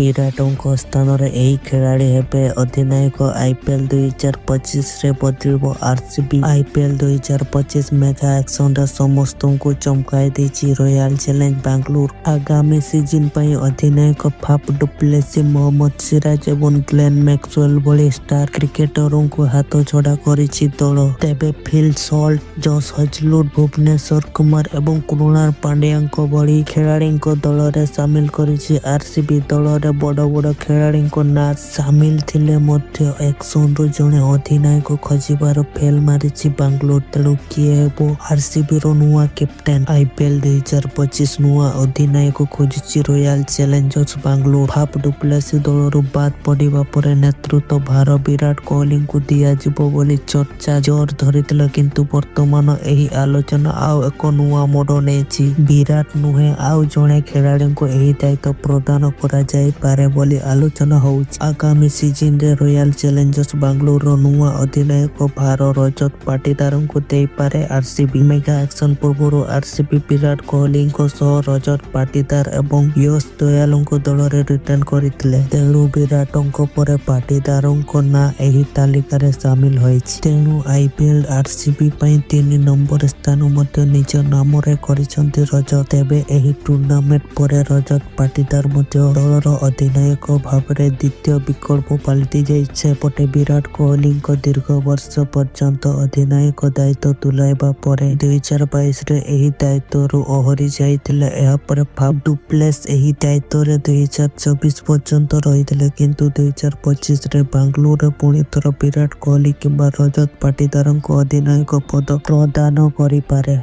ବିରାଟଙ୍କ ସ୍ଥାନରେ ଏହି ଖେଳାଳି ହେବେ ଅଧିନାୟକ। ଆଇପିଏଲ୍ 2025ରେ ବଦଳିବ ଆରସିବି। ଆଇପିଏଲ୍ 2025 ମେଗା ଆକ୍ସନରେ ସମସ୍ତଙ୍କୁ ଚମକାଇ ଦେଇଛି ରୟାଲ ଚ୍ୟାଲେଞ୍ଜ ବାଙ୍ଗାଲୋର। ଆଗାମୀ ସିଜିନ୍ ପାଇଁ ଅଧିନାୟକ Faf du Plessis, Mohammed Siraj ଏବଂ ଗ୍ଲେନ୍ ମ୍ୟାକ୍ସୱେଲ୍ ଭଳି ଷ୍ଟାର କ୍ରିକେଟରଙ୍କୁ ହାତଛଡ଼ା କରିଛି ଦଳ। ତେବେ Phil Salt, Josh Hazlewood, Bhubaneswar Kumar ଏବଂ କୃଣାଲ ପାଣ୍ଡ୍ୟାଙ୍କ ଭଳି ଖେଳାଳିଙ୍କ ଦଳରେ ସାମିଲ କରିଛି ଆରସିବି। ଦଳରେ ବଡ଼ ବଡ଼ ଖେଳାଳିଙ୍କ ନାଁ ସାମିଲ ଥିଲେ ମଧ୍ୟ ଆକ୍ସନରୁ ଜଣେ ଅଧିନାୟକ ଖୋଜିବାର ଫେଲ୍ ମାରିଛି ବାଙ୍ଗାଲୋର। ତେଣୁ କିଏ ହେବ ଆରସିବିର ନୂଆ କ୍ୟାପ୍ଟେନ୍? ଆଇପିଏଲ୍ 2025 ନୂଆ ଅଧିନାୟକ ଖୋଜୁଛି royal challengers Bangalore. Faf du Plessis ଦଳରୁ ବାଦ୍ ପଡ଼ିବା ପରେ ନେତୃତ୍ୱ ଭାର ବିରାଟ କୋହଲିଙ୍କୁ ଦିଆଯିବ ବୋଲି ଚର୍ଚ୍ଚା ଜୋର ଧରିଥିଲା, କିନ୍ତୁ ବର୍ତ୍ତମାନ ଏହି ଆଲୋଚନା ଆଉ ଏକ ନୂଆ ମୋଡ଼ ନେଇଛି। ବିରାଟ ନୁହେଁ, ଆଉ ଜଣେ ଖେଳାଳିଙ୍କୁ ଏହି ଦାୟିତ୍ୱ ପ୍ରଦାନ କରାଯାଇପାରେ ବୋଲି ଆଲୋଚନା ହେଉଛି। ଆଗାମୀ ସିଜିନରେ ରୟାଲ ଚ୍ୟାଲେଞ୍ଜର୍ସ ବାଙ୍ଗାଲୋରର ନୂଆ ଅଧିନାୟକ ଭାର ରଜତ ପାଟିଦାରଙ୍କୁ ଦେଇପାରେ ଆରସିବି। ମେଗା ଆକ୍ସନ ପୂର୍ବରୁ ଆରସିବି ବିରାଟ କୋହଲିଙ୍କ ସହ ରଜତ ପାଟିଦାର ଏବଂ ୟଶ ଦୟାଲଙ୍କୁ ଦଳରେ ରିଟେନ୍ କରିଥିଲେ। ତେଣୁ ବିରାଟଙ୍କ ପରେ ପାଟିଦାରଙ୍କ ନାଁ ଏହି ତାଲିକାରେ ସାମିଲ ହୋଇଛି। ତେଣୁ ଆଇପିଏଲ୍ ଆରସିବି ପାଇଁ 3 ନମ୍ବର ସ୍ଥାନ ମଧ୍ୟ ନିଜ ନାମରେ କରିଛନ୍ତି ରଜତ। ତେବେ ଏହି ଟୁର୍ଣ୍ଣାମେଣ୍ଟ ପରେ ରଜତ ପାଟିଦାର ମଧ୍ୟ ଦଳର ଅଧିନାୟକ ଭାବରେ ଦ୍ୱିତୀୟ ବିକଳ୍ପ ପାଲଟି ଯାଇଛି। ସେପଟେ ବିରାଟ କୋହଲିଙ୍କ ଦୀର୍ଘ ବର୍ଷ ପର୍ଯ୍ୟନ୍ତ ଅଧିନାୟକ ଦାୟିତ୍ୱ ତୁଲାଇବା ପରେ 2022ରେ ଏହି ଦାୟିତ୍ୱରୁ ଓହରି ଯାଇଥିଲେ। ଏହାପରେ ଫାଫ୍ ଡୁ ପ୍ଲେସି ଏହି ଦାୟିତ୍ୱରେ 2024 ପର୍ଯ୍ୟନ୍ତ ରହିଥିଲେ, କିନ୍ତୁ 2025ରେ ବାଙ୍ଗାଲୋରରେ ପୁଣି ଥର ବିରାଟ କୋହଲି କିମ୍ବା ରଜତ ପାଟିଦାରଙ୍କୁ ଅଧିନାୟକ ପଦ ପ୍ରଦାନ କରିପାରେ।